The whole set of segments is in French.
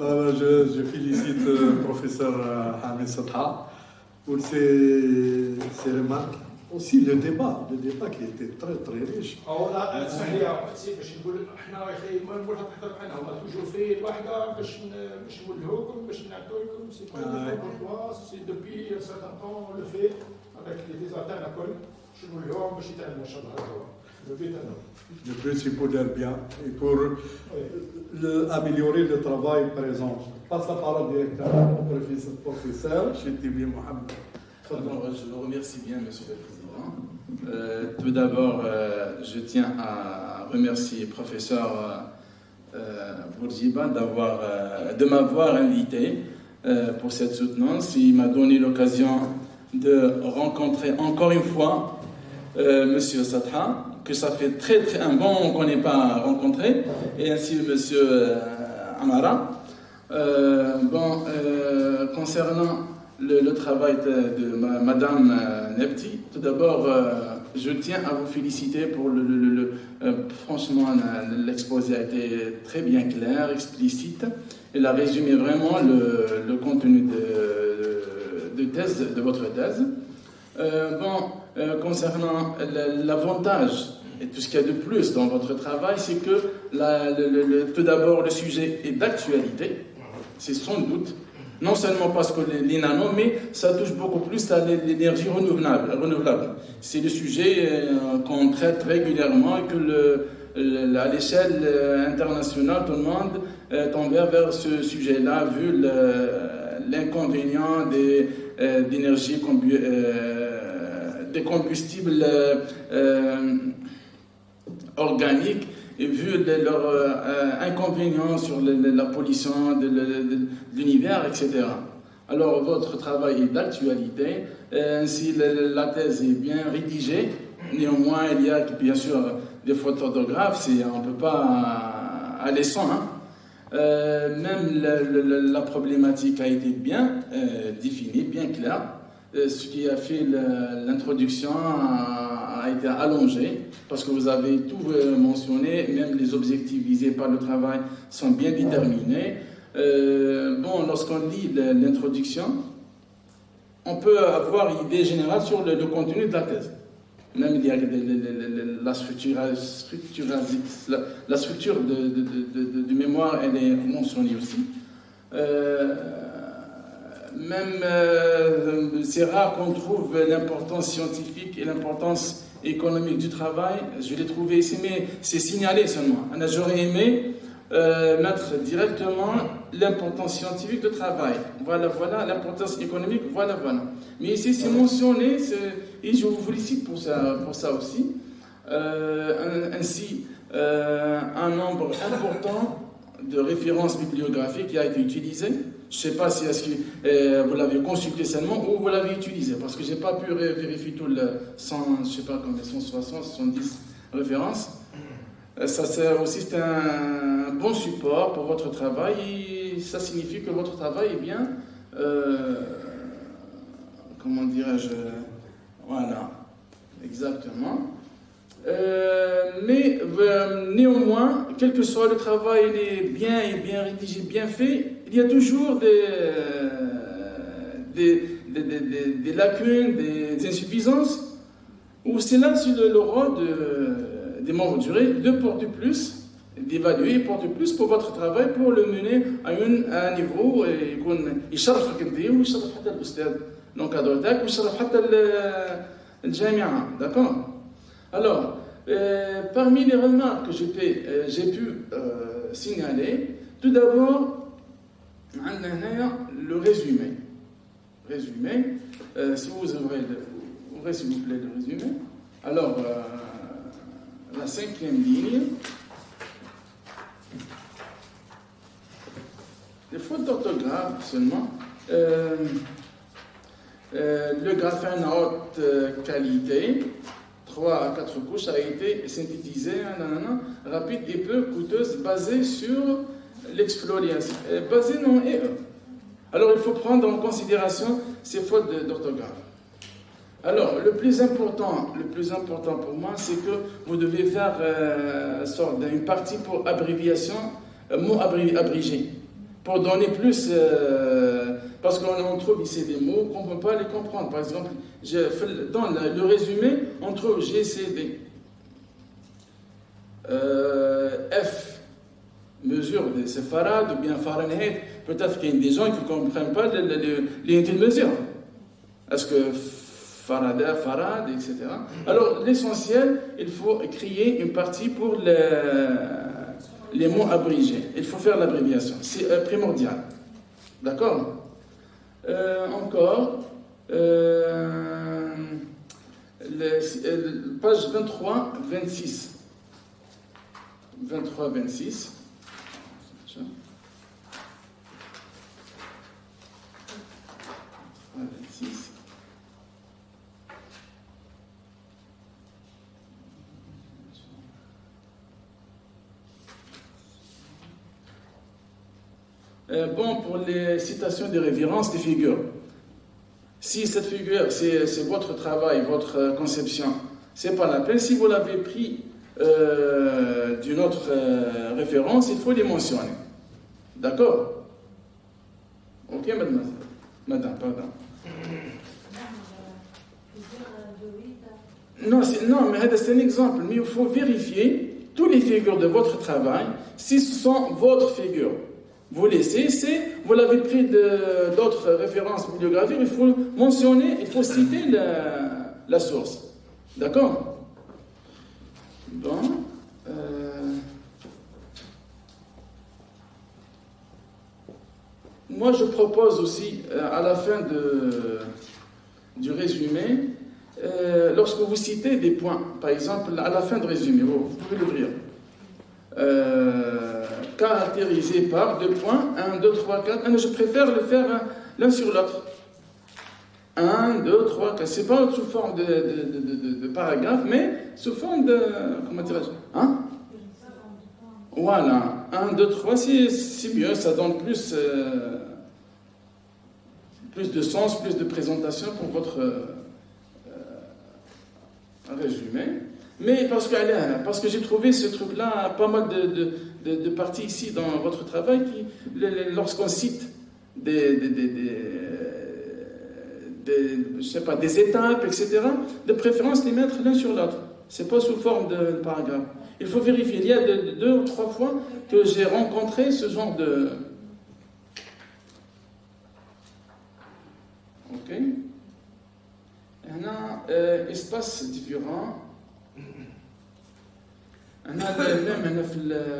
Je félicite le professeur Hamid Sadha pour ses remarques. Aussi le débat qui était très très riche. اولا اسمح لي سي باش نقول احنا يا اخي ما تحضر معنا هما توجور في الوحده باش نولهوكم باش نعطوا لكم سي با سي دوبي سارتان طون لو في افيك لي ديزاتان الكل باش نولهوهم باش يتعلموا ان شاء الله هذا هو لو بيت هذا. Le but c'est pour leur bien et pour améliorer le travail présent. Je passe la parole directement au professeur Chetibi Mohamed. Je vous remercie bien, Monsieur le Président. Tout d'abord, je tiens à remercier le professeur Bourjiba de m'avoir invité pour cette soutenance. Il m'a donné l'occasion de rencontrer encore une fois Monsieur Sadha, que ça fait très un bon moment qu'on n'est pas rencontré, et ainsi Monsieur Amara. Concernant le travail de Madame Nepti, tout d'abord, je tiens à vous féliciter pour franchement, l'exposé a été très bien clair, explicite. Elle a résumé vraiment le contenu de votre thèse. Concernant l'avantage et tout ce qu'il y a de plus dans votre travail, c'est que tout d'abord le sujet est d'actualité, c'est sans doute. Non seulement parce que les nanos, mais ça touche beaucoup plus à l'énergie renouvelable. C'est le sujet qu'on traite régulièrement et que à l'échelle internationale, tout le monde tend vers ce sujet-là, vu l'inconvénient des combustibles organiques, et vu leurs inconvénients sur la pollution de l'univers, etc. Alors votre travail est d'actualité, ainsi la thèse est bien rédigée. Néanmoins, il y a bien sûr des fautes d'orthographe, on ne peut pas aller sans. Même la problématique a été bien définie, bien claire. Ce qui a fait l'introduction a été allongé, parce que vous avez tout mentionné, même les objectifs visés par le travail sont bien déterminés. Lorsqu'on lit l'introduction, on peut avoir une idée générale sur le contenu de la thèse. Même il y a la structure de mémoire, elle est mentionnée aussi. C'est rare qu'on trouve l'importance scientifique et l'importance économique du travail. Je l'ai trouvé ici, mais c'est signalé seulement. J'aurais aimé mettre directement l'importance scientifique du travail. Voilà, l'importance économique, voilà. Mais ici, c'est mentionné, et je vous félicite pour ça aussi. Ainsi, un nombre important de références bibliographiques qui a été utilisé. Je ne sais pas si vous l'avez consulté seulement ou vous l'avez utilisé, parce que je n'ai pas pu vérifier tout le 160, 170 références. Ça sert aussi, c'est un bon support pour votre travail, et ça signifie que votre travail est bien, comment dirais-je, voilà, exactement. Mais néanmoins, quel que soit le travail, il est bien rédigé, bien fait, il y a toujours des lacunes, des insuffisances, où c'est là le rôle des membres du jury de porter plus, d'évaluer et porter plus pour votre travail, pour le mener à un niveau يشرفك انت ويشرف حتى الاستاذ l'encadreur تاعك ويشرف حتى الجامعه. D'accord. Alors, parmi les remarques que j'ai pu signaler, tout d'abord, le résumé. Si vous ouvrez s'il vous plaît le résumé. Alors, la 5e ligne, les fautes d'orthographe seulement. Le graphène à haute qualité, 3 à 4 couches, a été synthétisé, rapide et peu coûteuse, basée sur l'exfoliation. Basée non et Alors il faut prendre en considération ces fautes d'orthographe. Alors le plus important pour moi, c'est que vous devez faire sorte d'une partie pour abréviation, mot abrégé. pour donner plus, parce qu'on trouve ici des mots qu'on ne peut pas les comprendre. Par exemple, dans le résumé, on trouve GCD. F, mesure des farad ou bien Fahrenheit. Peut-être qu'il y a des gens qui ne comprennent pas l'unité de mesure. Est-ce que farad, etc. Alors, l'essentiel, il faut créer une partie pour les mots abrégés. Il faut faire l'abréviation. C'est primordial. D'accord? Encore, page 23-26. 23-26. Bon, pour les citations de référence des figures. Si cette figure, c'est votre travail, votre conception, c'est pas la peine. Si vous l'avez pris d'une autre référence, il faut les mentionner. D'accord? Ok, mademoiselle. Madame, pardon. Non, mais c'est un exemple. Mais il faut vérifier tous les figures de votre travail, si ce sont votre figures. Vous laissez, vous l'avez pris d'autres références bibliographiques, il faut mentionner, il faut citer la source. D'accord? Bon. Moi, je propose aussi, à la fin du résumé, lorsque vous citez des points, par exemple, à la fin du résumé, vous pouvez l'ouvrir. Caractérisé par 2 points, 1, 2, 3, 4. Je préfère le faire l'un sur l'autre. 1, 2, 3, 4. C'est pas sous forme de paragraphe, mais sous forme de. Comment dirais-je? Hein? Voilà. 1, 2, 3, c'est mieux, ça donne plus de sens, plus de présentation pour votre résumé. Mais parce que j'ai trouvé ce truc-là, pas mal de parties ici dans votre travail, lorsqu'on cite je sais pas, des étapes, etc., de préférence les mettre l'un sur l'autre. C'est pas sous forme de paragraphe. Il faut vérifier. Il y a 2 ou 3 fois que j'ai rencontré ce genre de... Ok. On a espace différent.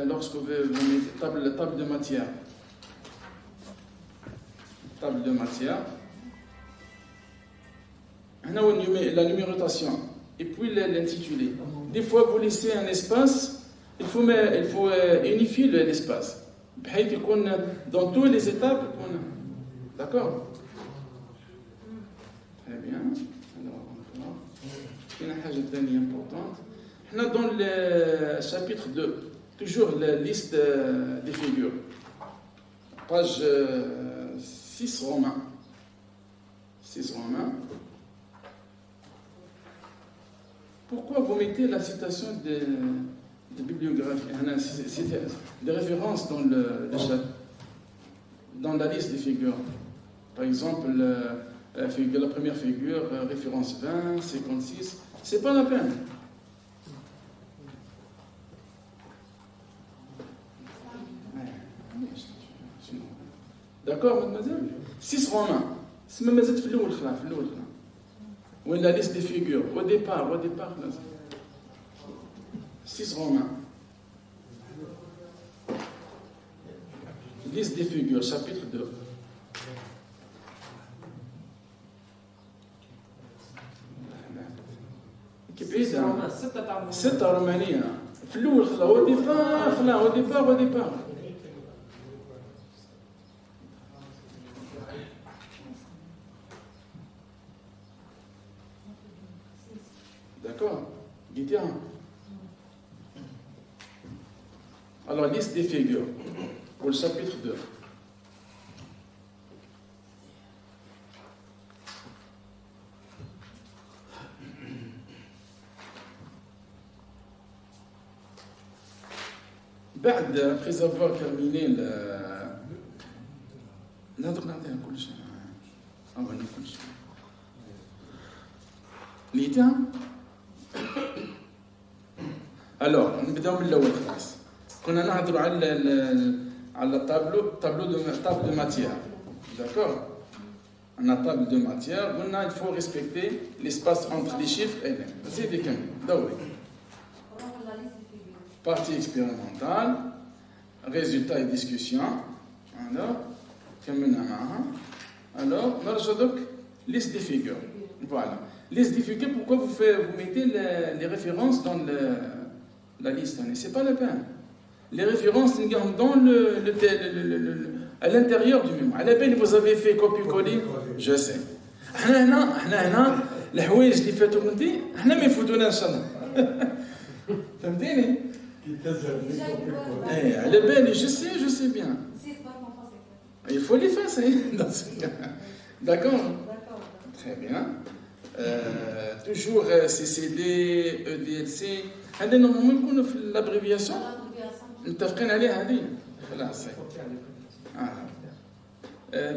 Lorsque vous mettez table de matière. Table de matière. On a la numérotation. Et puis l'intitulé. Des fois, vous laissez un espace, il faut unifier l'espace. Dans toutes les étapes. D'accord? Très bien. Alors, encore. Il y a une chose importante. Dans le chapitre 2, toujours la liste des figures. Page 6 romain. 6 romain. Pourquoi vous mettez la citation de bibliographie, des références dans dans la liste des figures? Par exemple, la première figure, référence 20, 56, c'est pas la peine. D'accord, mademoiselle? 6 romains. C'est même في الأول ou la liste des figures. Au départ. 6 romains. Liste des figures, chapitre 2. كيف إذا 6 رومانية في الأول au départ. D'accord? Guitare. Alors, liste des figures pour le chapitre 2. Après avoir terminé نهضر نعطيها كل شيء أولا كل شيء ليتا الوغ نبداو من الاول خلاص كنا نهضروا على table de matière d'accord on a table de matière قلنا il faut respecter l'espace entre les chiffres et les زيدي كمل دوري partie expérimentale résultats et discussion alors كملنا معها alors نرجع دوك liste des figures voilà liste des figures pourquoi vous mettez les références dans la liste c'est pas la peine les références dans à l'intérieur du mémoire à la peine vous avez fait copier-coller je sais احنا هنا الحوايج اللي فاتوا منتي احنا ما يفوتوناش ان شاء الله فهمتيني ايه على بالي je sais bien il faut l'effacer dans ce cas d'accord très bien toujours CCD EDLC هذا نورمالمون يكونوا في الابريفياسيون متفقين عليها هذه خلاص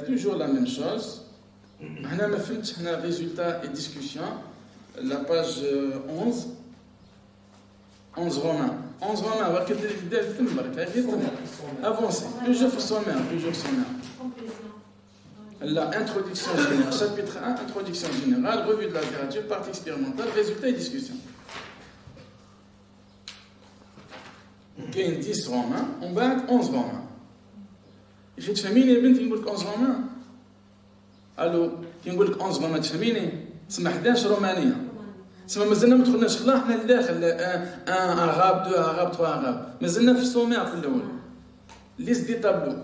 toujours la même chose هنا ما فهمتش هنا résultat et discussion la page 11 romain 11 romain وكذا دار تمبرك غير تمبرك افونسي toujours في sommaire la introduction générale chapitre 1 introduction générale revue de la littérature partie expérimentale résultat et discussion كاين 10 رومان ومن بعد 11 رومان يا تفهميني يا بنتي نقول لك 11 رومان الو كي نقول لك 11 رومان تفهميني تسمى 11 رومانيه تسمى مازلنا ما دخلناش خلا حنا لداخل ان اغاب 2 اغاب 3 اغاب مازلنا في السومير في الاول ليست دي تابلو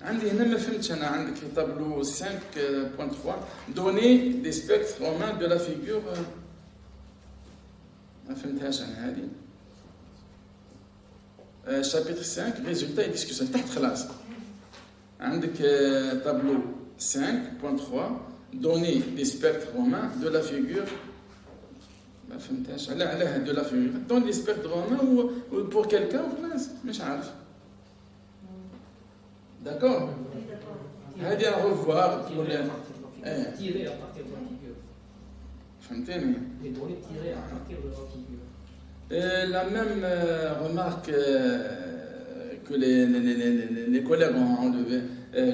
عندي هنا ما فهمتش انا عندك في تابلو 5.3 دوني دي سبيكتر رومان دو لا فيغور ما فهمتهاش انا هذه chapitre 5 résultats et discussions تحت خلاص عندك tableau 5.3 données des spectres romains de la figure ما فهمتهاش على de la figure donner des spectres romains ou pour quelqu'un وخلاص مش عارف d'accord هذه à revoir tirer à partir de la figure فهمتني les données tirées à partir de la figure. La même remarque que les collègues ont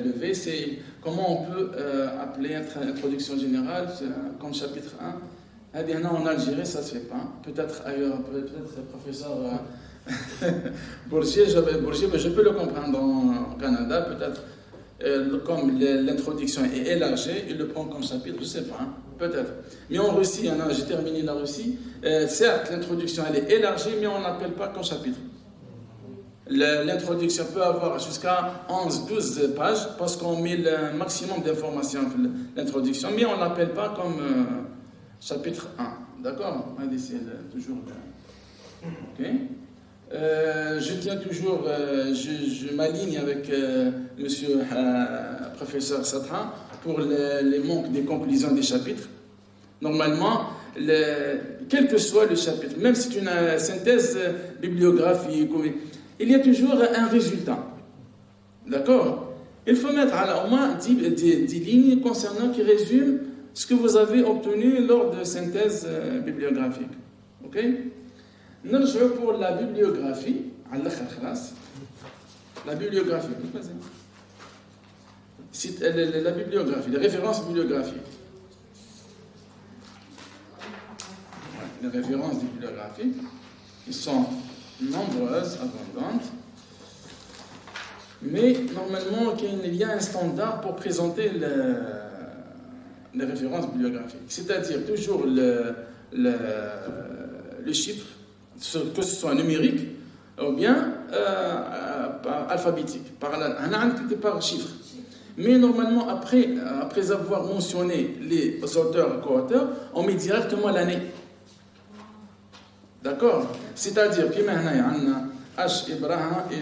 levé, c'est comment on peut appeler introduction générale comme chapitre 1. En Algérie, ça ne se fait pas. Peut-être ailleurs, peut-être professeur Bourgier, je peux le comprendre au Canada, peut-être comme l'introduction est élargie, il le prend comme chapitre, je ne sais pas. Peut-être. Mais en Russie, j'ai terminé la Russie, certes, l'introduction elle est élargie, mais on n'appelle pas comme chapitre. L'introduction peut avoir jusqu'à 11-12 pages, parce qu'on met le maximum d'informations dans l'introduction, mais on ne l'appelle pas comme chapitre 1. D'accord? C'est toujours... Ok. Je tiens toujours, je m'aligne avec monsieur professeur Satra pour les manques des conclusions des chapitres. Normalement, quel que soit le chapitre, même si c'est une synthèse bibliographique, il y a toujours un résultat. D'accord? Il faut mettre au moins 10 lignes concernant qui résument ce que vous avez obtenu lors de synthèse bibliographique. Ok? نرجع pour la bibliographie على الاخر خلاص la bibliographie c'est la bibliographie les références bibliographiques les références bibliographiques qui sont nombreuses abondantes mais normalement il y a un standard pour présenter les références bibliographiques c'est-à-dire toujours le chiffre que ce soit numérique ou bien alphabétique, par chiffre. Mais normalement, après avoir mentionné les auteurs et co-auteurs, on met directement l'année. D'accord? C'est-à-dire que H.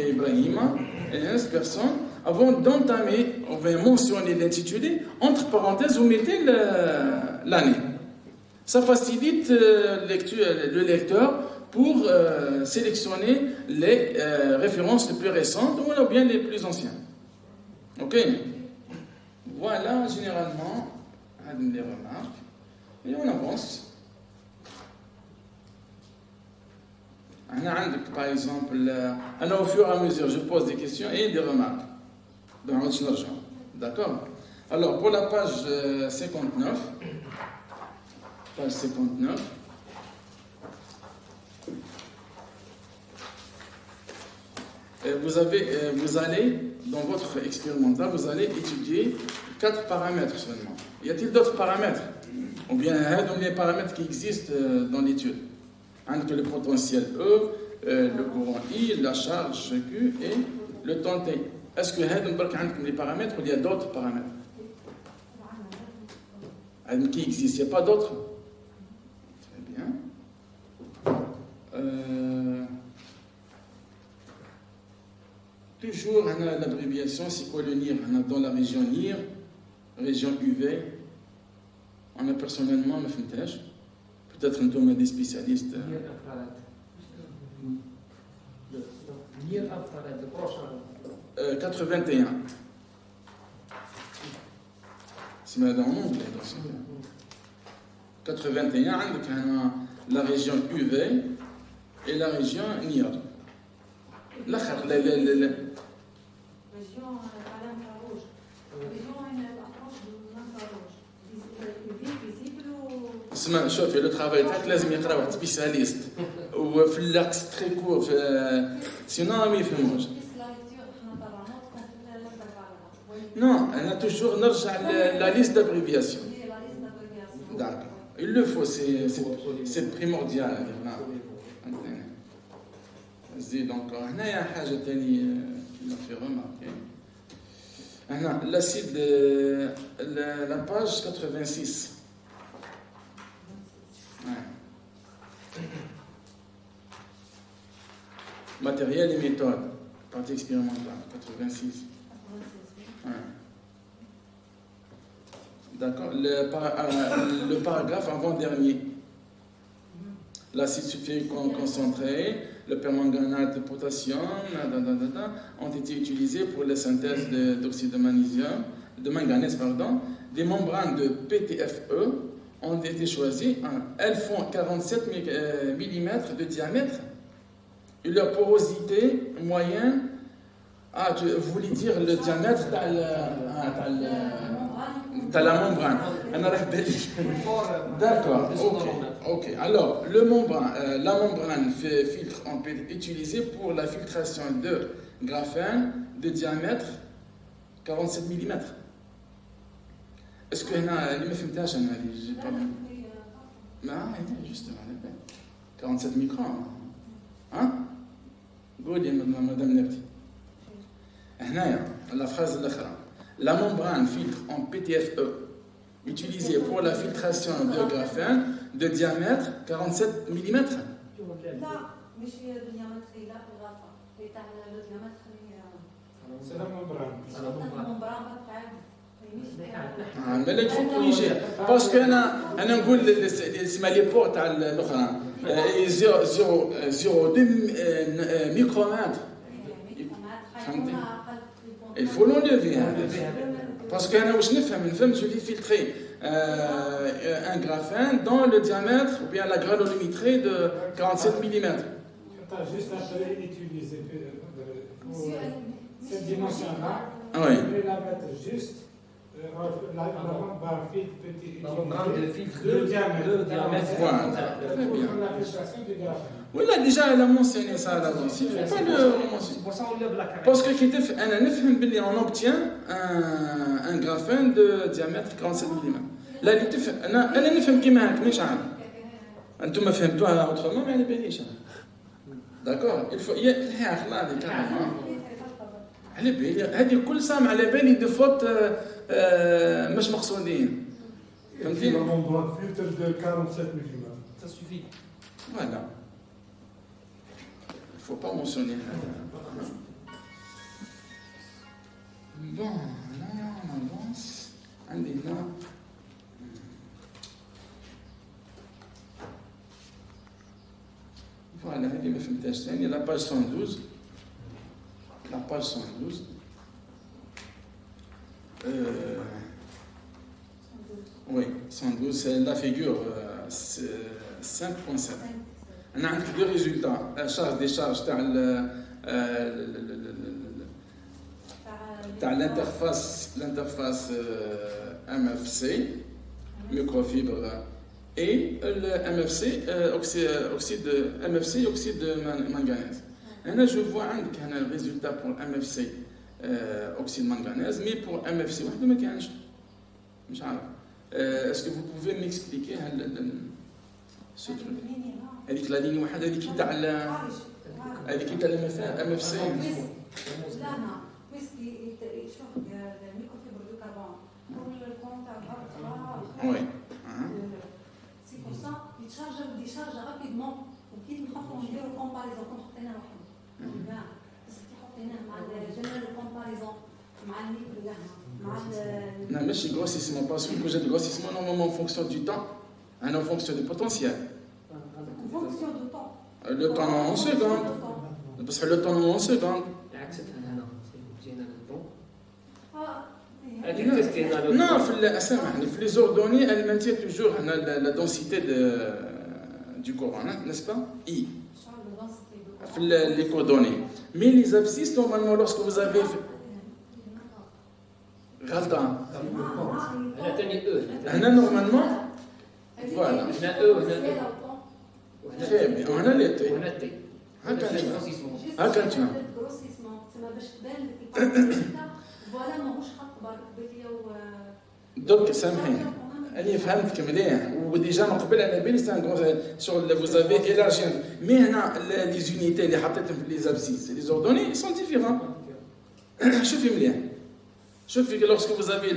Ibrahima, et 11 personnes, avant d'entamer, on va mentionner l'intitulé, entre parenthèses, vous mettez l'année. Ça facilite le lecteur pour sélectionner les références les plus récentes ou bien les plus anciennes. Ok. Voilà généralement les remarques. Et on avance. Par exemple, au fur et à mesure, je pose des questions et des remarques. D'accord? Alors, pour la page 59, vous allez, dans votre expérimental, vous allez étudier 4 paramètres seulement. Y a-t-il d'autres paramètres? Ou bien les paramètres qui existent dans l'étude? Le potentiel E, le courant I, la charge Q et le temps T. Est-ce que les paramètres ou il y a d'autres paramètres qui existent? Il n'y a pas d'autres? Très bien. Toujours l'abréviation, c'est quoi le NIR? Dans la région NIR, région UV, on a personnellement, ma fintech. Peut-être un tour des spécialistes. NIR infrared, le prochain. 81. C'est dans l'anglais. 81, donc on a la région UV et la région NIR. La région à l'infrarouge. La région à l'approche de l'infrarouge. اسمع شوفي لو ترافاي تاعك لازم يقرا واحد سبيسياليست وفي اللاكس تري كور سينو ما يفهموش. نو انا توجور نرجع لا ليست دابريفياسيون. داكور il le faut c'est primordial هنا. زيد دونك هنايا حاجه ثانيه في remarquer. هنا l'acide la page 86. Matériel et méthode, partie expérimentale, 86. D'accord. Le paragraphe avant-dernier. L'acide sulfurique concentré, le permanganate de potassium ont été utilisés pour la synthèse d'oxyde de magnésium, de manganèse, Des membranes de PTFE ont été choisies. Elles font 47 mm de diamètre et leur porosité moyenne. Vous voulez dire le diamètre de la membrane. D'accord, ok. Alors, la membrane filtre, on peut l'utiliser pour la filtration de graphène de diamètre 47 mm. Est-ce que je ne j'ai pas vu. Non, justement, 47 microns. Hein? Madame Nerti. La phrase de la membrane filtre en PTFE utilisée pour la filtration de graphène de diamètre 47 mm. لا مش الديامتر لا الغرفه تاع الديامتر C'est la membrane. الممبران Mais là, il faut corriger. Parce que je les portes à l'autre. 0,2 micromètres. Il faut l'enlever. Parce que je vais filtrer un graphène dans le diamètre ou bien la granulométrie de 47 mm. Juste après utiliser cette dimension-là, oui. Et la mettre juste la membrane filtre de diamètre. Voilà. Très bien. Pour la filtration du graphène. Oui, là, déjà, elle a mentionné ça à l'avance. Il ne faut pas le mentionner. C'est pour ça qu'on lève la carrière. Parce que on obtient un graphène de diamètre 47 mm. Là, elle ne fait pas mais je انتم ما فهمتوها autrement ما على باليش. D'accord. Il faut là des carrément. على بالي هذه كل سام على بالي دو فوت مش مقصودين. فهمتي؟ La membrane filtre de 47 mm. Ça suffit. Voilà. Il ne faut pas mentionner. Bon, là on avance. عندنا voilà, هذه ما فهمتهاش ثاني. La page 112. La page 112. Oui, 112, c'est la figure 5.7. On a deux résultats. La charge des charges l'interface MFC, microfibre, et le MFC, oxyde de manganèse. Et là, je vois un résultat pour MFC, oxyde de manganèse, mais pour MFC, est-ce que vous pouvez m'expliquer ce truc? هذيك لا لين واحد هذيك تاع MFC. لا لا ويسكي شوف الميكروفيبر دو كربون pour le compte à Oui. C'est pour ça il décharge rapidement وكي نحطوا نديروا كومباريزون كون حطينا واحد كاع بس كي حطيناه مع جنرال كومباريزون مع الميكرو مع Non, mais chez grossissement, parce que j'ai de grossissement normalement en fonction du temps, en fonction du potentiel. en fonction du temps. Le temps en secondes. Parce que le temps en secondes. عكستها هنا جينا للضوء Ah, هذيك تستينا للضوء Non, سامحني, في les ordonnées, elle maintient toujours la densité du courant, n'est-ce pas? I. في les coordonnées. Mais les abscisses, normalement, lorsque vous avez fait. غلطان. هنا ثاني او هنا normalement. Voilà. هنا او هنا Très bien. وهنا les T. وهنا تي هكا نبدا. Juste هكا نتفهم. grossissement تما باش تبان لك الكونتينيتا فوالا ماهوش خط برك بكيا و دوك سامحيني. أنا فهمتك مليح وديجا من قبل أنا بالي شغل vous avez élargi. Mais هنا les unités اللي حطيتهم في les abscisses, les ordonnées sont différents. شوفي مليح. شوفي lorsque vous avez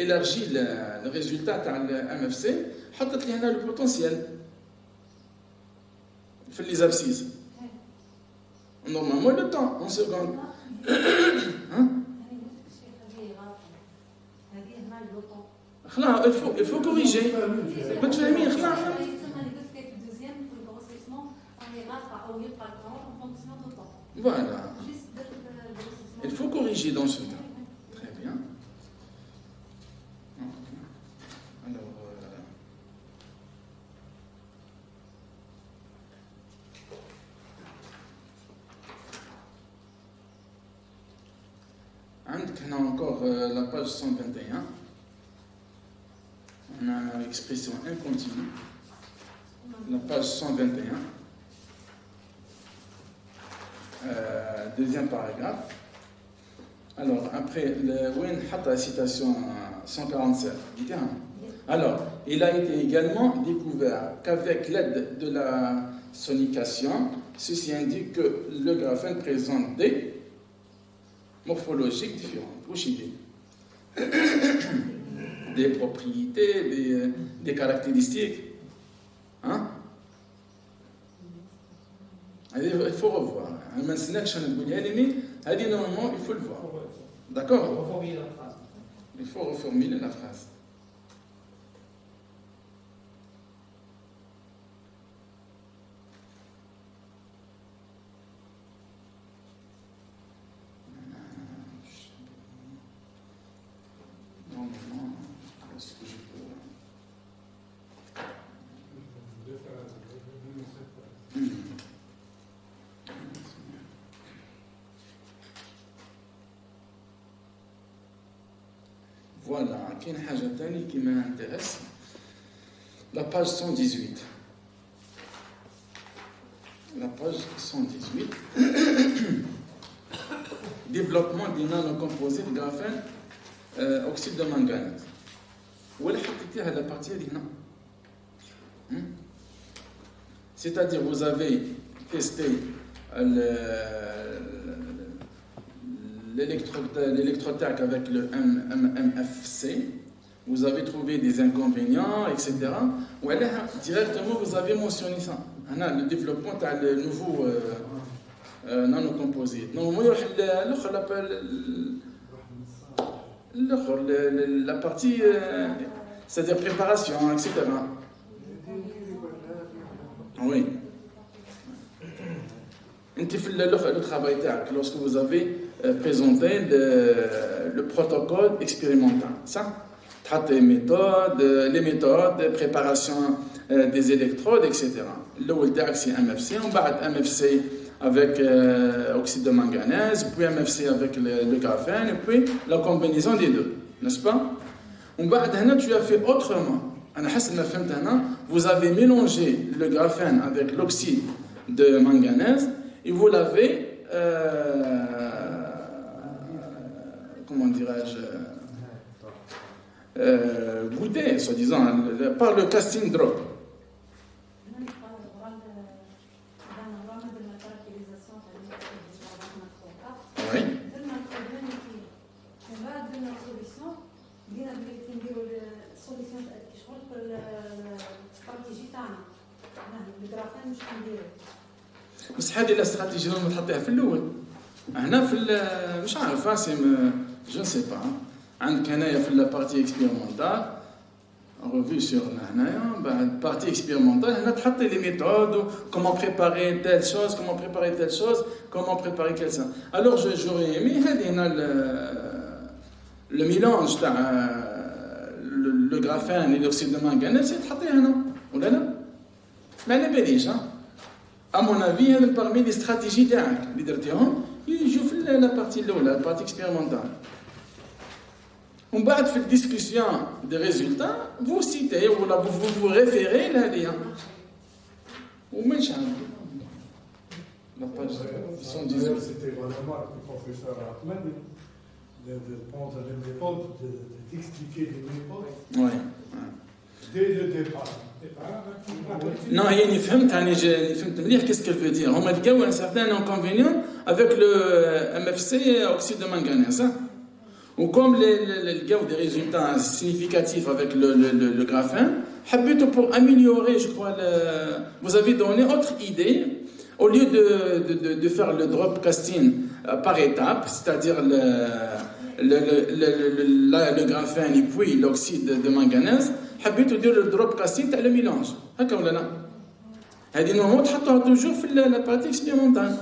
élargi le résultat تاع MFC حطت لي هنا le potentiel في les abscisses. Normalement le temps en secondes. هذه هنا اللوطون خلاص il faut corriger. ما تفهمين خلاص. Voilà. Il faut corriger dans ce cas. Très bien. Alors, on a encore la page 121. On a l'expression incontinue. La page 121. Deuxième paragraphe. Alors, après, la citation 147. Alors, il a été également découvert qu'avec l'aide de la sonication, ceci indique que le graphène présente des morphologiques différentes. Des propriétés, des caractéristiques. Hein? Il faut revoir. Normalement, il faut le voir. D'accord? reformuler la phrase. Il faut reformuler la phrase. Normalement, est-ce que je peux... Voilà, كاين حاجة تانية qui m'intéresse. La page 118. La page 118. Développement des nanocomposés de graphène oxyde de manganèse. Où est la partie là? C'est-à-dire, vous avez testé l'électrotac avec le MFC, vous avez trouvé des inconvénients, etc. Ou alors, directement, vous avez mentionné ça. Le développement de nouveau nanocomposé. Normalement, la partie, c'est-à-dire préparation, etc. Oui. Le travail lorsque vous avez présenter le protocole expérimental. Ça, les méthodes, préparation des électrodes, etc. L'OLTAC, c'est MFC, on va MFC avec oxyde de manganèse, puis MFC avec le graphène, et puis la combinaison des deux, n'est-ce pas? On va tu as fait autrement. Vous avez mélangé le graphène avec l'oxyde de manganèse et vous l'avez, comment dirais-je, goûté, soi-disant, par le casting drop. Oui. بس هذه الاستراتيجيه اللي تحطيها في الاول هنا في مش عارف جو سي با عندك هنايا في البارتي اكسبيرمونتال ريفيو سور هنايا بعد بارتي اكسبيرمونتال هنا تحطي لي ميثود كومون بريباري تيل شوز كومون بريباري تيل شوز كومون بريباري كيل سا الوغ جوري ايمي هذه هنا لو ميلانج تاع لو غرافين لوكسيد دو مانغانيز تحطيه هنا ولا لا؟ ما على باليش à mon avis, parmi les stratégies تاعك اللي درتيهم يجوا في لا بارتي الاولى لا بارتي اكسبيرمونتال ومن بعد في الديسكسيون دي ريزولتا vous citez ولا vous référez لهذه وماش عارف la page 118 C'était la remarque du professeur Ahmed de prendre les méthodes, d'expliquer les méthodes ouais. dès le départ. Non, il y a une femme, qu'est-ce qu'elle veut dire? On m'a dit qu'il y a un certain inconvénient avec le MFC oxyde de manganèse. Ou comme il y a des résultats significatifs avec le graphène, pour améliorer, je crois, vous avez donné autre idée. Au lieu de faire le drop casting par étapes, c'est-à-dire le graphène et puis l'oxyde de manganèse, حبيتوا ديروا الدروب كاستين تاع الميلانج هكا ولا لا؟ هذه نورمال تحطوها توجور في لا بارتي اكسبيرمونتال.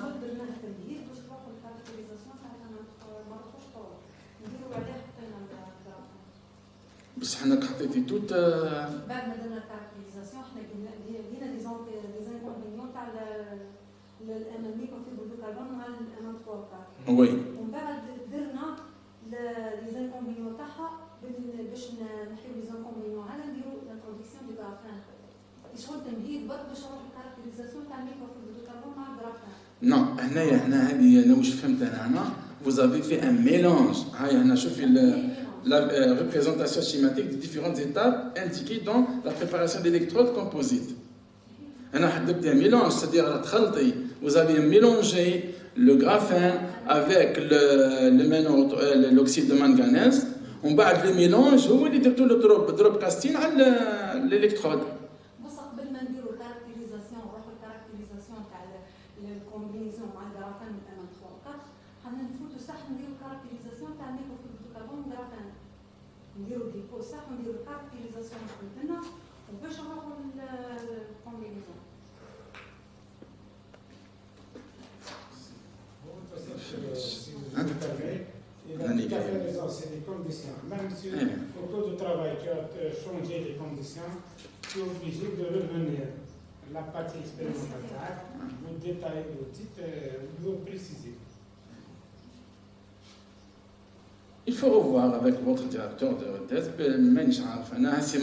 بس حنا حطيتي توت بعد ما درنا الكاركتيريزاسيون حنا لقينا لي زانكونفينيون تاع الامامي كونفيغور دو كاربون مع الامام 3 وي ومن بعد درنا لي زانكونفينيون تاعها باش نحيو لي زانكونفينيون هذا نديرو الانتروديكسيون دو غرافان شغل تمهيد برك باش نروح الكاركتيريزاسيون تاع الميكروفيل دو كاربون مع الغرافان. نو هنا هذه انا واش فهمت انا هنا vous avez fait un mélange هاي هنا شوفي la représentation schématique des différentes étapes indiquées dans la préparation d'électrodes composites. هنا حددت un mélange, c'est-à-dire تخلطي vous avez mélangé le graphène avec l'oxyde de manganèse. ومن بعد لو ميلونج هو اللي درتو له دروب كاستين على الالكترود. بصح قبل ما نديرو الكاركتيريزاسيون نروحو الكاركتيريزاسيون تاع الكومبينيزون مع الغرافان من الام 3 4 حنا نفوتو صح نديرو الكاركتيريزاسيون تاع الميكروفيل دو كاربون والغرافان نديرو ديبو صح نديرو الكاركتيريزاسيون قلنا وباش نروحو للكومبينيزون. Il a tout à fait raison, c'est des conditions. Même si au cours du travail tu as changé les conditions, tu es obligé de revenir à la partie expérimentale, vous détailler le titre, vous préciser. Il faut revoir avec votre directeur de thèse, c'est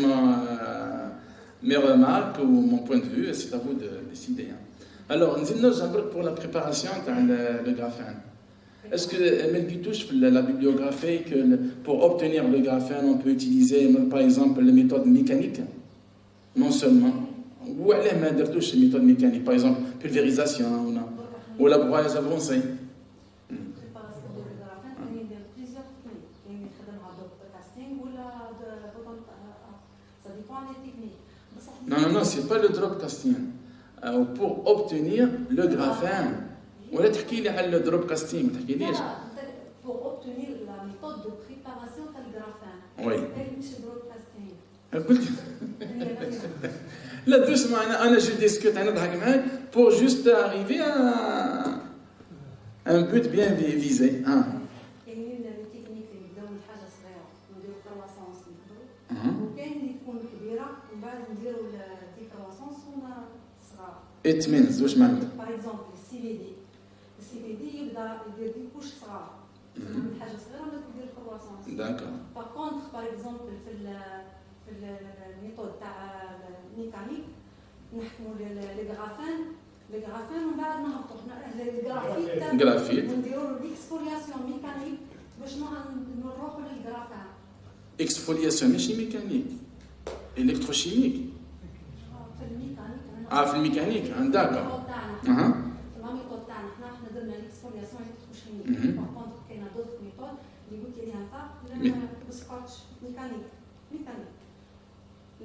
mes remarques ou mon point de vue, c'est à vous de décider. Alors, pour la préparation du graphène. Est-ce que Melby touche la bibliographie que pour obtenir le graphène, on peut utiliser par exemple les méthodes mécaniques? Non seulement. Ou elle touche les méthodes mécaniques, par exemple pulvérisation ou la broyage avancé. Non, c'est pas le drop casting. Pour obtenir le graphène. ولا تحكي لي على الدروب كاستينغ ما تحكيليش. pour obtenir la méthode de préparation تاع الغرافان. وي. مش دروب كاستينغ. قلت لا دوش معنا انا جو ديسكوت انا نضحك معاك pour juste arriver à un but bien visé. Hein. كاينين لي تكنيك اللي نبداو من حاجه صغيره نديرو كرواسونس نبداو وكاين اللي تكون كبيره ومن بعد نديرو دي كرواسونس صغار. It means واش معناتها؟ باغ اكزومبل السي بي دي يبدا يدير دي كوش صغار من حاجه صغيره ولا تدير كرواسونس. D'accord. باغ كونتر باغ اكزومبل في الميثود تاع الميكانيك نحكموا لي غرافان ومن بعد نهبطوا جرافيت. ونديروا ليكسفولياسيون ميكانيك باش نروحوا للغرافان. اكسفولياسيون ماشي ميكانيك، الكتروشيميك. في الميكانيك في الميكانيك، داكور. في الميثود تاعنا حنا درنا ليكسفولياسيون الكتروشيميك. باغ كونتر كاينه دوت ميثود اللي قلت ليها انت بالسكوتش ميكانيك.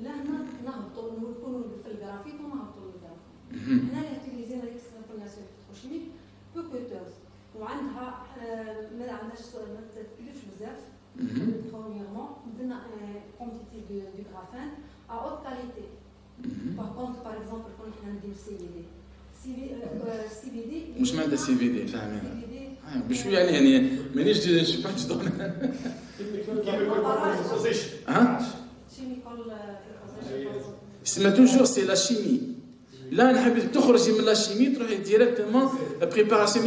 لا هنا نهبطوا نكونوا في الجرافيت ونهبطوا للجرافيت. هنا اللي تيليزينا ليكسفولياسيون الكتروشيميك بوكوتوز وعندها ما عندهاش ما تكلفش بزاف. Premièrement, درنا quantité de graphène à haute qualité. Par contre, par exemple, quand on a ندير CVD واش معناتها سي في دي فاهمين؟ بشويه يعني مانيش جو با تدون. سما توجور سي لا شيمي. لا نحب تخرجي من لا شيمي تروحي ديريكتومون بريباراسيون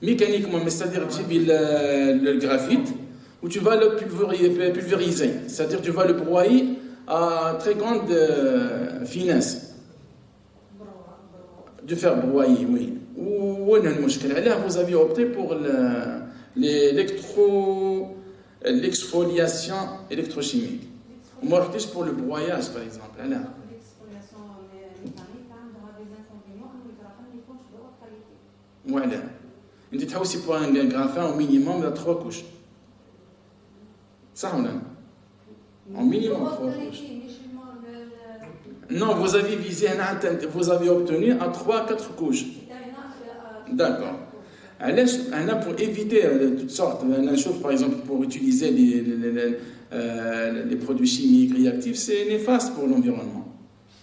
ميكانيكمون c'est-à-dire تجيبي الجرافيت où tu vas le pulvériser, c'est-à-dire tu vas le broyer à très grande finesse. De faire broyer, oui. Où est le problème? Là, vous avez opté pour l'exfoliation électrochimique. Moi, je pour le broyage, par exemple. Là. l'exfoliation mécanique عندها des inconvénients انه الجرافان ما يكونش de haute qualité. Voilà. انت تحوسي pour un graphène au minimum de 3 couches. Ça, on a. En minimum 3 couches. Non, vous avez visé un atteinte, vous avez obtenu à 3-4 couches. D'accord. Alors, pour éviter toutes sortes, par exemple, pour utiliser les produits chimiques réactifs, c'est néfaste pour l'environnement.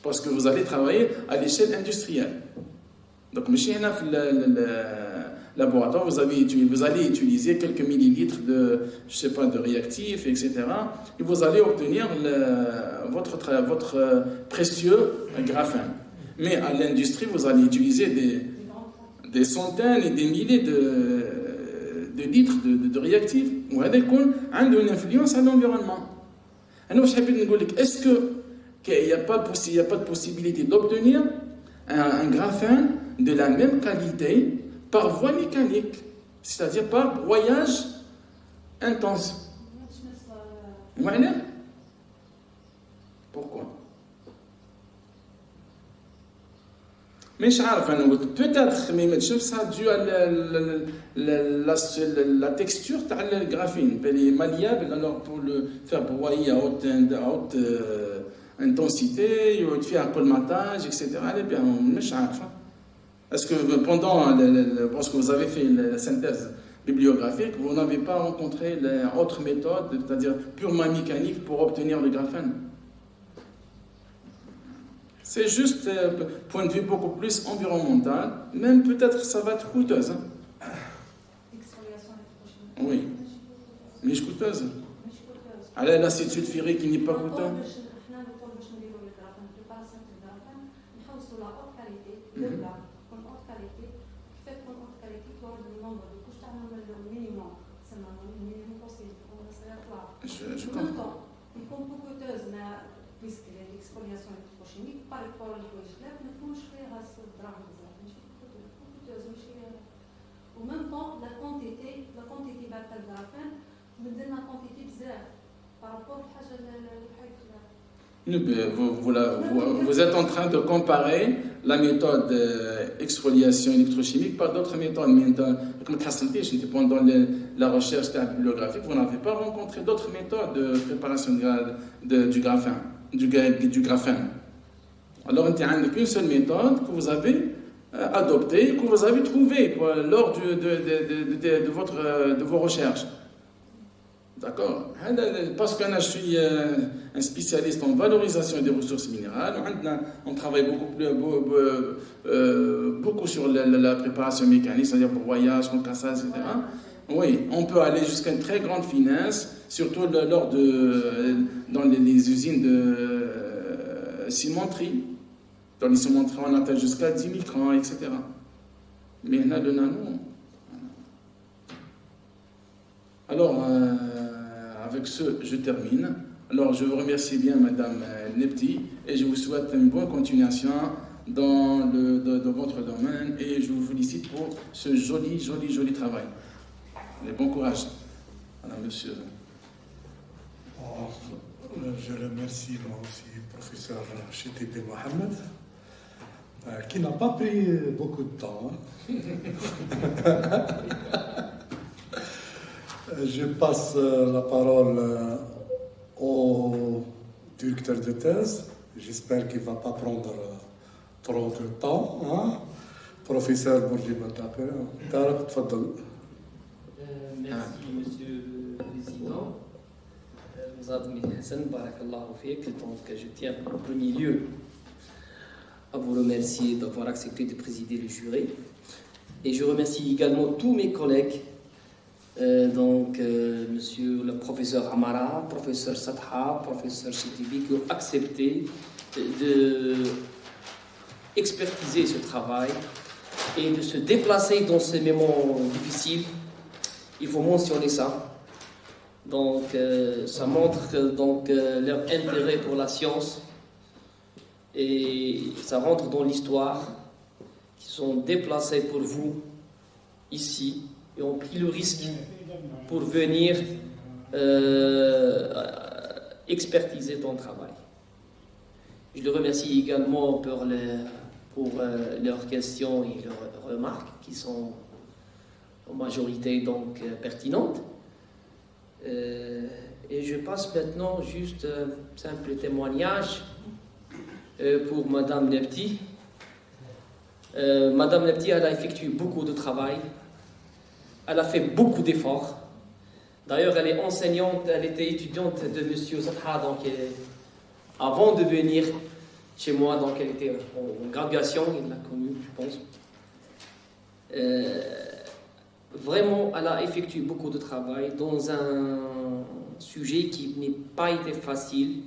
Parce que vous allez travailler à l'échelle industrielle. Donc, monsieur, laboratoire, vous allez utiliser quelques millilitres de, je sais pas, de réactifs, etc. Et vous allez obtenir votre précieux graphène. Mais à l'industrie, vous allez utiliser des centaines et des milliers de litres de réactifs. وهذا يكون عنده une influence à l'environnement. أنا واش حبيت نقول لك est-ce qu'il n'y a pas de possibilité d'obtenir un graphène de la même qualité par voie mécanique, c'est-à-dire par broyage intense. Voilà. Pourquoi? Mais je sais peut-être, mais je ça dû à la texture de graphine. Elle est malléable, alors pour le faire broyer à haute intensité, il faut faire un colmatage, etc. Elle est bien, mais je sais. Est-ce que lorsque vous avez fait la synthèse bibliographique, vous n'avez pas rencontré autre méthode, c'est-à-dire purement mécanique, pour obtenir le graphène? C'est juste point de vue beaucoup plus environnemental, même peut-être ça va être coûteuse. Hein? Oui, mais je coûteuse. Alors l'acide sulfurique, il n'est pas coûteux. Je comprends. Il compte beaucoup de choses, mais puisque l'exfoliation électrochimique, par rapport à l'hypochimie, ne peut pas faire à ce drame. En même temps, la quantité de graphène me donne la quantité de zéro par rapport à Vous êtes en train de comparer la méthode exfoliation électrochimique par d'autres méthodes. Comme pendant la recherche bibliographique, vous n'avez pas rencontré d'autres méthodes de préparation du graphène. Alors, il n'y a qu'une seule méthode que vous avez adoptée, que vous avez trouvée lors de vos recherches. D'accord. Parce que je suis un spécialiste en valorisation des ressources minérales. On travaille beaucoup sur la préparation mécanique, c'est-à-dire pour voyage, concassage, etc. Oui, on peut aller jusqu'à une très grande finesse, surtout dans les usines de cimenterie. Dans les cimenteries, on atteint jusqu'à 10 microns, etc. Mais là, le nano. Alors, avec ce, je termine. Alors, je vous remercie bien, Madame Nepti, et je vous souhaite une bonne continuation dans votre domaine, et je vous félicite pour ce joli travail. Et bon courage. Madame, monsieur. Je remercie moi aussi le professeur Chetibi Mohamed, qui n'a pas pris beaucoup de temps. Je passe la parole au directeur de thèse. J'espère qu'il ne va pas prendre trop de temps. Hein? Professeur Bourjiba Tarek, tfadal. Merci, Monsieur le Président. Zadmi Hassan, barakallahu fik. Donc, je tiens en premier lieu à vous remercier d'avoir accepté de présider le jury. Et je remercie également tous mes collègues, Monsieur le professeur Amara, professeur Sadha, professeur Chetibi, qui ont accepté de expertiser ce travail et de se déplacer dans ces moments difficiles. Il faut mentionner ça. Donc, ça montre leur intérêt pour la science et ça rentre dans l'histoire. Ils sont déplacés pour vous ici et ont pris le risque pour venir expertiser ton travail. Je les remercie également pour leurs questions et leurs remarques qui sont en majorité pertinentes. Et je passe maintenant juste un simple témoignage pour Madame Nepti. Madame Nepti, elle a effectué beaucoup de travail, elle a fait beaucoup d'efforts. D'ailleurs, elle est enseignante, elle était étudiante de Monsieur Zadha, donc avant de venir chez moi, donc elle était en graduation, il l'a connue, je pense. Vraiment, elle a effectué beaucoup de travail dans un sujet qui n'est pas été facile.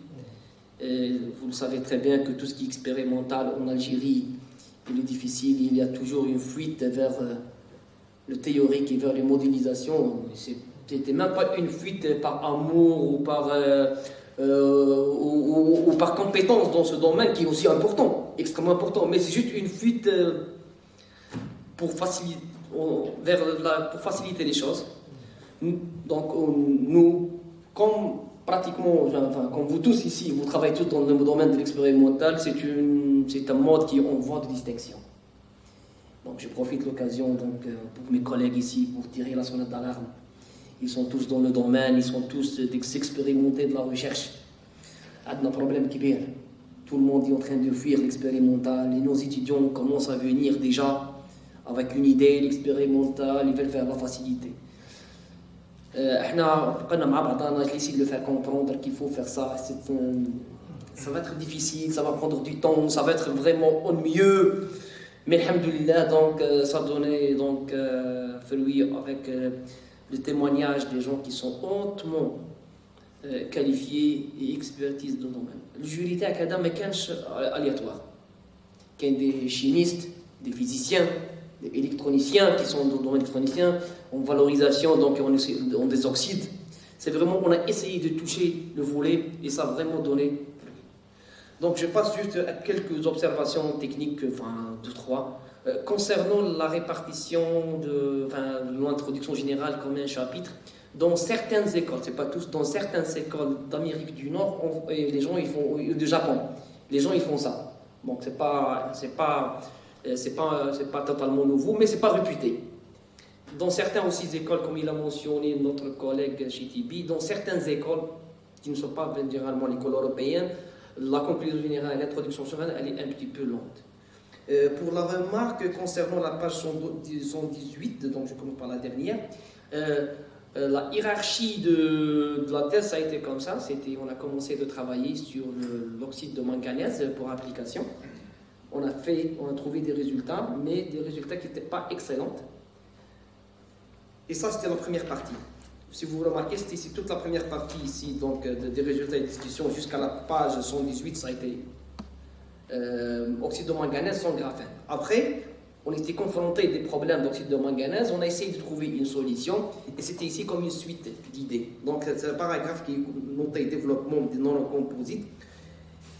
Vous le savez très bien que tout ce qui est expérimental en Algérie, il est difficile. Il y a toujours une fuite vers le théorique et vers les modélisations. C'était même pas une fuite par amour ou par compétence dans ce domaine qui est aussi important, extrêmement important. Mais c'est juste une fuite pour faciliter les choses. Donc nous, comme vous tous ici, vous travaillez tous dans le domaine de l'expérimental, c'est un mode qui est en voie de distinction. Donc je profite de l'occasion pour mes collègues ici pour tirer la sonnette d'alarme. Ils sont tous dans le domaine, ils sont tous des expérimentés de la recherche. Il y a un problème qui vient. Tout le monde est en train de fuir l'expérimental et nos étudiants commencent à venir déjà avec une idée, l'expérimental, ils veulent faire la facilité. J'essaie de le faire comprendre qu'il faut faire ça. Ça va être difficile, ça va prendre du temps, ça va être vraiment ennuyeux. Mais alhamdoulilah, ça donnait fruit avec le témoignage des gens qui sont hautement qualifiés et expertisent dans le domaine. Le jury était aléatoire. Il y a des chimistes, des physiciens, des électroniciens qui sont dans le domaine électronicien, en valorisation, donc on des oxydes. C'est vraiment, on a essayé de toucher le volet et ça a vraiment donné. Donc je passe juste à quelques observations techniques, deux, trois, concernant la répartition de l'introduction générale comme un chapitre. Dans certaines écoles, c'est pas tous, dans certaines écoles d'Amérique du Nord, les gens ils font, du Japon, les gens ils font ça. Donc c'est pas totalement nouveau, mais c'est pas réputé. Dans certaines aussi écoles, comme il a mentionné notre collègue Chetibi, dans certaines écoles qui ne sont pas généralement l'école européenne, la conclusion générale, l'introduction générale, elle est un petit peu lente. Pour la remarque concernant la page 118, donc je commence par la dernière, La hiérarchie de la thèse, ça a été comme ça. On a commencé de travailler sur l'oxyde de manganèse pour application. On a trouvé des résultats, mais des résultats qui n'étaient pas excellents. Et ça, c'était la première partie. Si vous remarquez, c'était ici toute la première partie ici, donc des résultats et discussions jusqu'à la page 118, ça a été oxyde de manganèse sans graphène. Après, on était confronté à des problèmes d'oxyde de manganèse, on a essayé de trouver une solution, et c'était ici comme une suite d'idées. Donc, c'est un paragraphe qui est noté développement des nanocomposites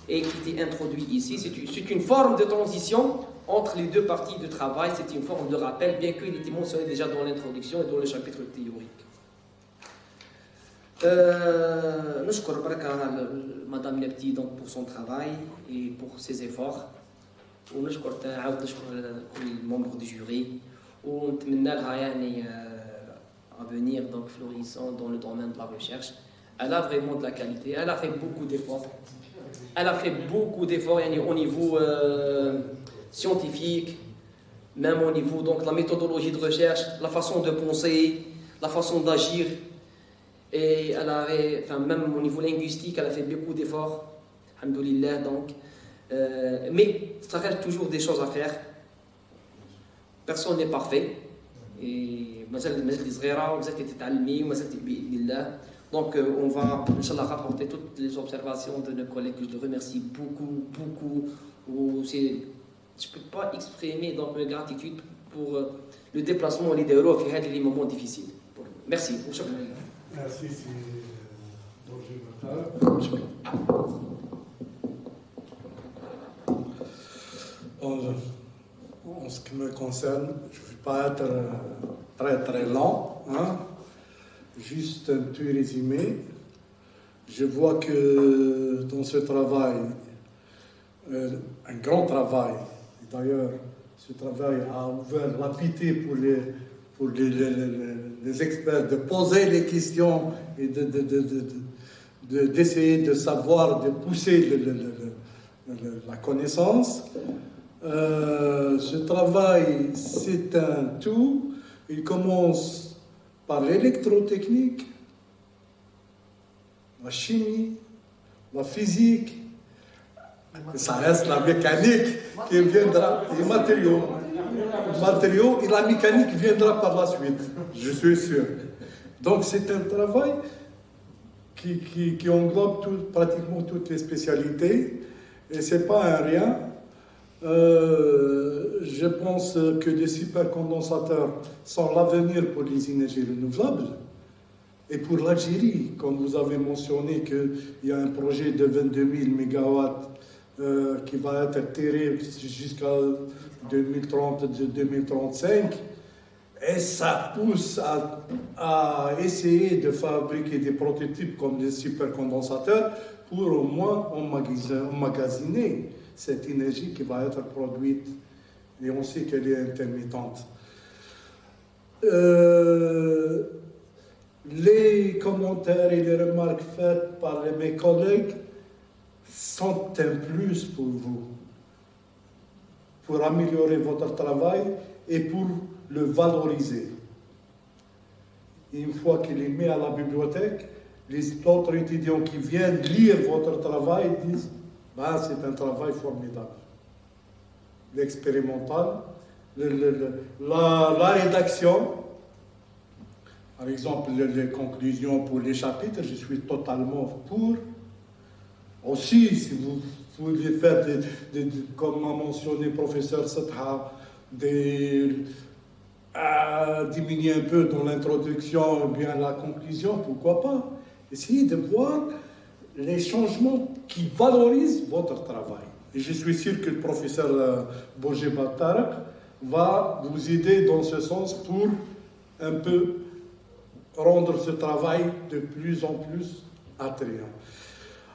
et qui était introduit ici. C'est une forme de transition entre les deux parties de travail, c'est une forme de rappel, bien qu'il était mentionné déjà dans l'introduction et dans le chapitre théorique. نشكر بركة مدام نبتي donc pour son travail et pour ses efforts ونشكر نعاود نشكر كل membres du jury ونتمنى لها يعني à venir donc florissant dans le domaine de la recherche. Elle a vraiment de la qualité, elle a fait beaucoup d'efforts. Elle a fait beaucoup d'efforts يعني au niveau scientifique, même au niveau donc la méthodologie de recherche, la façon de penser, la façon d'agir. Et elle avait, enfin, même au niveau linguistique, elle a fait beaucoup d'efforts, alhamdoulilah, donc. Mais ça reste toujours des choses à faire. Personne n'est parfait. Et donc on va, Inch'Allah, rapporter toutes les observations de nos collègues. Je les remercie beaucoup. Je ne peux pas exprimer donc mes gratitude pour le déplacement et les moments difficiles. Merci. Merci, c'est Roger Matar. En ce qui me concerne, je ne vais pas être très lent, hein. Juste un petit résumé. Je vois que dans ce travail, un grand travail, d'ailleurs, ce travail a ouvert l'appétit pour les experts de poser les questions et d'essayer de savoir, de pousser la connaissance. Ce travail, c'est un tout. Il commence par l'électrotechnique, la chimie, la physique. Ça reste la mécanique qui viendra, les matériaux. Et la mécanique viendra par la suite, je suis sûr. Donc c'est un travail qui englobe pratiquement toutes les spécialités et ce n'est pas un rien. Je pense que les supercondensateurs sont l'avenir pour les énergies renouvelables. Et pour l'Algérie, comme vous avez mentionné qu'il y a un projet de 22 000 MW qui va être tiré jusqu'à 2030-2035, et ça pousse à essayer de fabriquer des prototypes comme des supercondensateurs pour au moins emmagasiner cette énergie qui va être produite. Et on sait qu'elle est intermittente. Les commentaires et les remarques faites par mes collègues sont un plus pour vous, pour améliorer votre travail et pour le valoriser. Et une fois qu'il est mis à la bibliothèque, les autres étudiants qui viennent lire votre travail disent bah, c'est un travail formidable. L'expérimental, la rédaction, par exemple les conclusions pour les chapitres, je suis totalement pour. Aussi, si vous voulez faire, comme a mentionné le professeur Satha, diminuer un peu dans l'introduction ou bien la conclusion, pourquoi pas. Essayez de voir les changements qui valorisent votre travail. Et je suis sûr que le professeur Bourget Tarak va vous aider dans ce sens pour un peu rendre ce travail de plus en plus attrayant.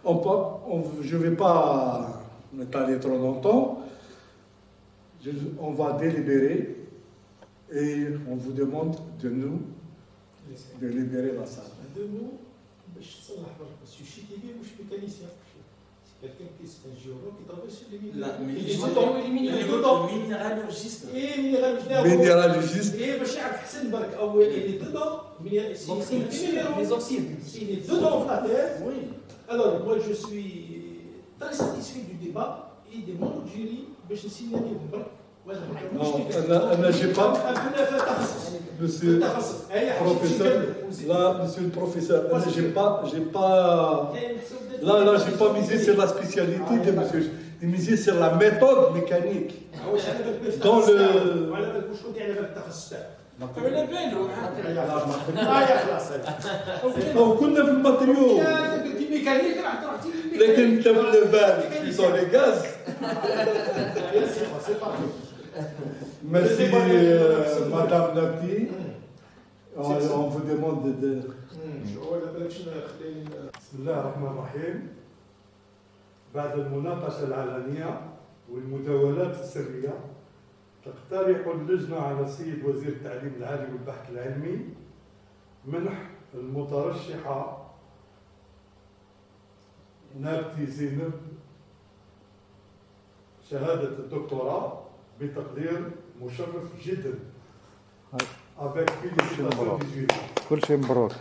Je ne vais pas m'étaler trop longtemps. On va délibérer et on vous demande de nous de libérer la salle. Deux mots, je suis chitigué ou je suis mécanicien. C'est quelqu'un qui est un géologue qui travaille sur les minéralogiste. Minéralogiste. Et je suis à Hassan Bark, il est dedans. Mais si Donc, c'est les oxydes. s'il est dedans la tête, Oui. alors moi je suis très satisfait du débat et des mondes jury باش نسينا اليوم. أنا j'ai pas monsieur professeur là monsieur le professeur j'ai pas là j'ai pas misé sur la spécialité de monsieur, j'ai misé sur la méthode mécanique dans le على بالو أو كنا في الماتريو ميكانيك راح تروح لكن انت في الفال dans les gaz. Merci Madame Nati. On vous demande de بسم الله الرحمن الرحيم. بعد المناقشة العلنية والمداولات السرية تقترح اللجنة على السيد وزير التعليم العالي والبحث العلمي منح المترشحة نابتي زينب شهادة الدكتوراه بتقدير مشرف جدا. Avec félicitations du jury. كل شيء مبروك.